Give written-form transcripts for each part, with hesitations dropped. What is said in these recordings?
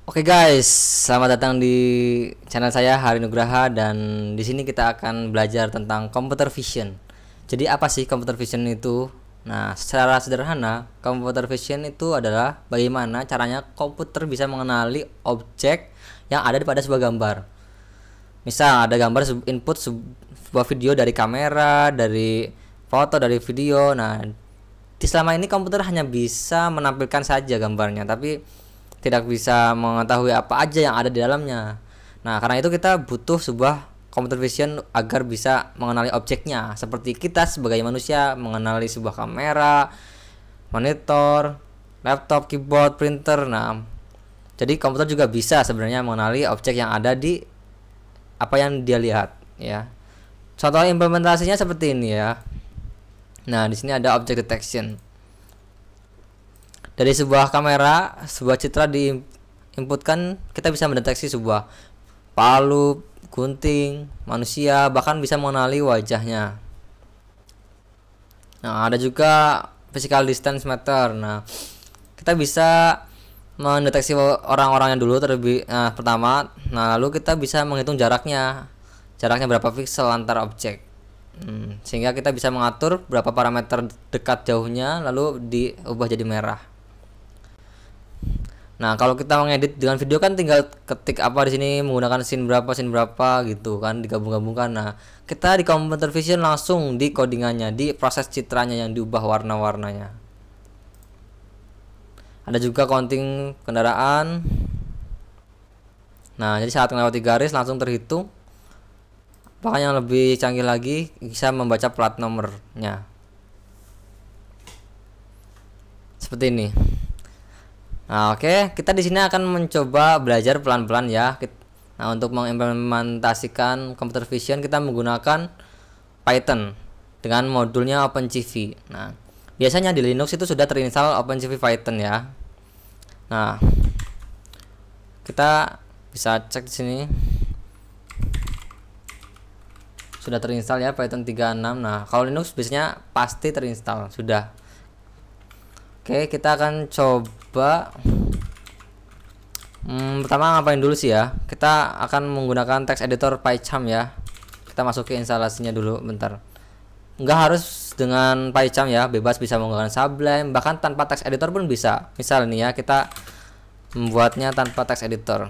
Oke guys, selamat datang di channel saya Hari Nugraha dan di sini kita akan belajar tentang computer vision. Jadi apa sih computer vision itu? Nah, secara sederhana, computer vision itu adalah bagaimana caranya komputer bisa mengenali objek yang ada pada sebuah gambar. Misal ada gambar input sebuah video dari kamera, dari foto, dari video. Nah, di selama ini komputer hanya bisa menampilkan saja gambarnya, tapi tidak bisa mengetahui apa aja yang ada di dalamnya. Nah, karena itu kita butuh sebuah computer vision agar bisa mengenali objeknya. Seperti kita sebagai manusia mengenali sebuah kamera, monitor, laptop, keyboard, printer. Nah, jadi komputer juga bisa sebenarnya mengenali objek yang ada di apa yang dia lihat, ya. Contoh implementasinya seperti ini ya. Nah, di sini ada object detection. Dari sebuah kamera, sebuah citra diinputkan, kita bisa mendeteksi sebuah palu, gunting, manusia, bahkan bisa mengenali wajahnya. Nah, ada juga physical distance meter. Nah, kita bisa mendeteksi orang-orangnya dulu terlebih pertama. Nah, lalu kita bisa menghitung jaraknya. Jaraknya berapa pixel antar objek. Sehingga kita bisa mengatur berapa parameter dekat jauhnya lalu diubah jadi merah. Nah, kalau kita mengedit dengan video kan tinggal ketik apa di sini menggunakan scene berapa gitu kan, digabung-gabungkan. Nah, kita di computer vision langsung di codingannya, di proses citranya yang diubah warna-warnanya. Ada juga counting kendaraan. Nah, jadi saat melewati garis langsung terhitung. Bahkan yang lebih canggih lagi bisa membaca plat nomornya. Seperti ini. Nah, oke, kita di sini akan mencoba belajar pelan-pelan ya. Nah, untuk mengimplementasikan computer vision kita menggunakan Python dengan modulnya OpenCV. Nah, biasanya di Linux itu sudah terinstall OpenCV Python ya. Nah, kita bisa cek di sini. Sudah terinstall ya Python 36. Nah, kalau Linux biasanya pasti terinstall, sudah. Oke, kita akan coba pertama ngapain dulu sih ya. Kita akan menggunakan text editor PyCharm ya. Kita masuk ke instalasinya dulu bentar. Nggak harus dengan PyCharm ya, bebas bisa menggunakan Sublime, bahkan tanpa text editor pun bisa. Misal nih ya, kita membuatnya tanpa text editor.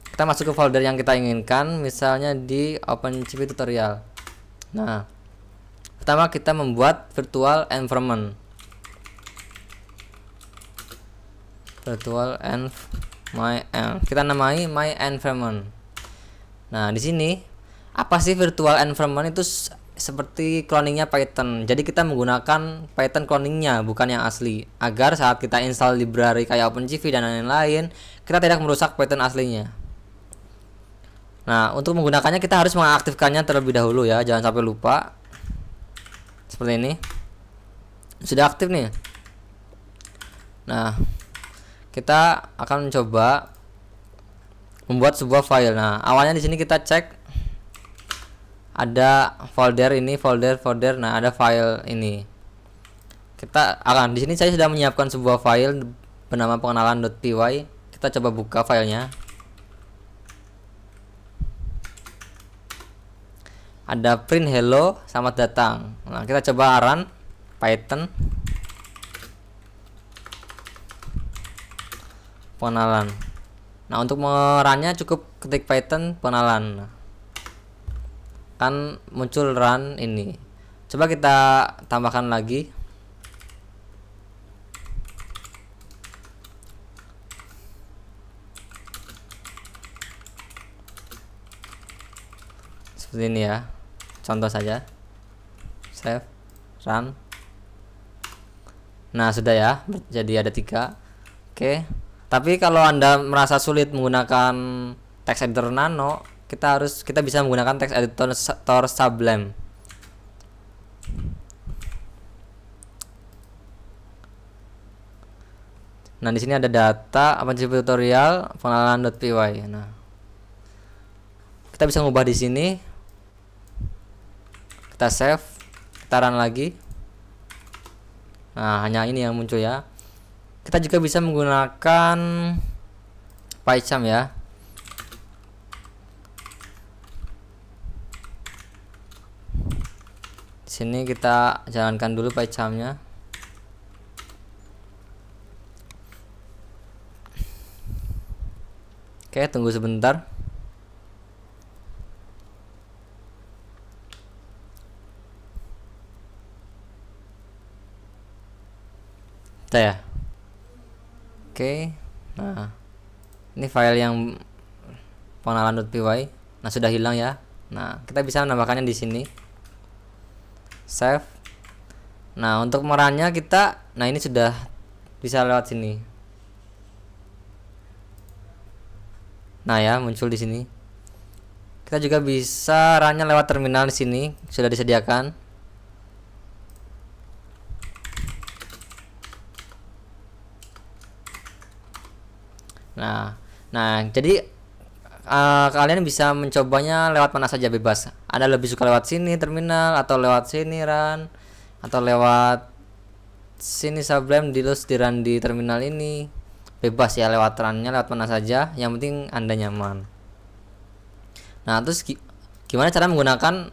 Kita masuk ke folder yang kita inginkan, misalnya di OpenCV tutorial. Nah, pertama kita membuat virtual environment. Kita namai my environment. Nah, di sini apa sih virtual environment itu seperti cloningnya Python. Jadi kita menggunakan Python cloningnya bukan yang asli, agar saat kita install library kayak OpenCV dan lain-lain, kita tidak merusak Python aslinya. Nah, untuk menggunakannya kita harus mengaktifkannya terlebih dahulu ya, jangan sampai lupa. Seperti ini. Sudah aktif nih. Nah, kita akan mencoba membuat sebuah file. Nah, awalnya di sini kita cek ada folder ini, folder. Nah, ada file ini. Kita akan di sini saya sudah menyiapkan sebuah file bernama pengenalan.py. Kita coba buka filenya. Ada print hello, selamat datang. Nah, kita coba run Python pengenalan. Nah, untuk merunnya cukup ketik Python pengenalan. Kan muncul run ini. Coba kita tambahkan lagi. Seperti ini ya. Contoh saja. Save, run. Nah, sudah ya. Jadi ada 3. Oke. Tapi kalau Anda merasa sulit menggunakan text editor Nano, kita bisa menggunakan text editor Sublime. Nah, di sini ada data OpenCV tutorial pengenalan.py. Nah, kita bisa mengubah di sini. Kita save, kita run lagi. Nah, hanya ini yang muncul ya. Kita juga bisa menggunakan PyCharm ya. Di sini kita jalankan dulu PyCharm-nya. Oke, tunggu sebentar. Kita ya. Oke. Nah, ini file yang pengenalan.py. Nah, sudah hilang ya. Nah, kita bisa menambahkannya di sini. Save. Nah, untuk pemerannya kita, nah ini sudah bisa lewat sini. Nah ya, muncul di sini. Kita juga bisa runnya lewat terminal di sini, sudah disediakan. Nah, jadi kalian bisa mencobanya lewat mana saja bebas. Anda lebih suka lewat sini terminal, atau lewat sini run, atau lewat sini Sublime di run di terminal ini. Bebas ya, lewat runnya lewat mana saja, yang penting Anda nyaman. Nah, terus gimana cara menggunakan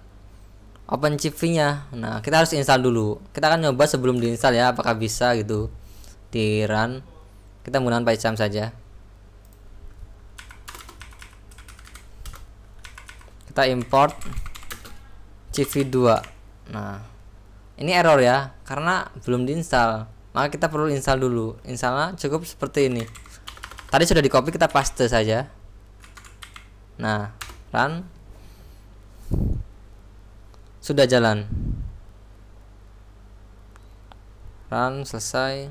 OpenCV-nya? Nah, kita harus install dulu. Kita akan nyoba sebelum diinstal ya, apakah bisa gitu di run. Kita menggunakan PyCharm saja. Kita import CV2. Nah, ini error ya, karena belum diinstal. Maka kita perlu install dulu. Installnya cukup seperti ini. Tadi sudah di copy, kita paste saja. Nah, run. Sudah jalan. Run, selesai.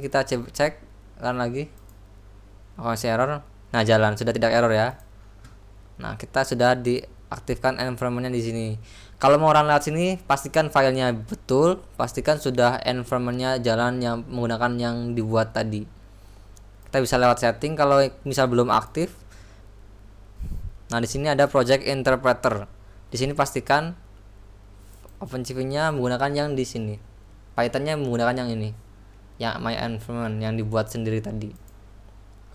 Kita cek run lagi. Masih error. Nah, jalan, sudah tidak error ya. Nah, kita sudah diaktifkan environment-nya di sini. Kalau mau run lewat sini, pastikan filenya betul, pastikan sudah environment-nya jalan yang menggunakan yang dibuat tadi. Kita bisa lewat setting kalau misal belum aktif. Nah, di sini ada project interpreter. Di sini pastikan OpenCV-nya menggunakan yang di sini. Python-nya menggunakan yang ini. Yang my environment yang dibuat sendiri tadi.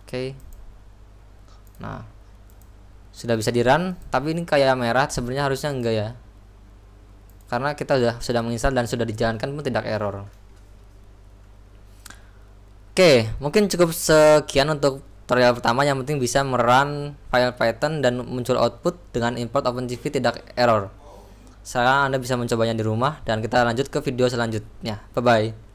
Oke. Nah, sudah bisa di run, tapi ini kayak merah, sebenarnya harusnya enggak ya. Karena kita sudah menginstal dan sudah dijalankan pun tidak error. Oke, mungkin cukup sekian untuk tutorial pertama. Yang penting bisa merun file Python dan muncul output dengan import OpenCV tidak error. Sekarang Anda bisa mencobanya di rumah, dan kita lanjut ke video selanjutnya. Bye bye.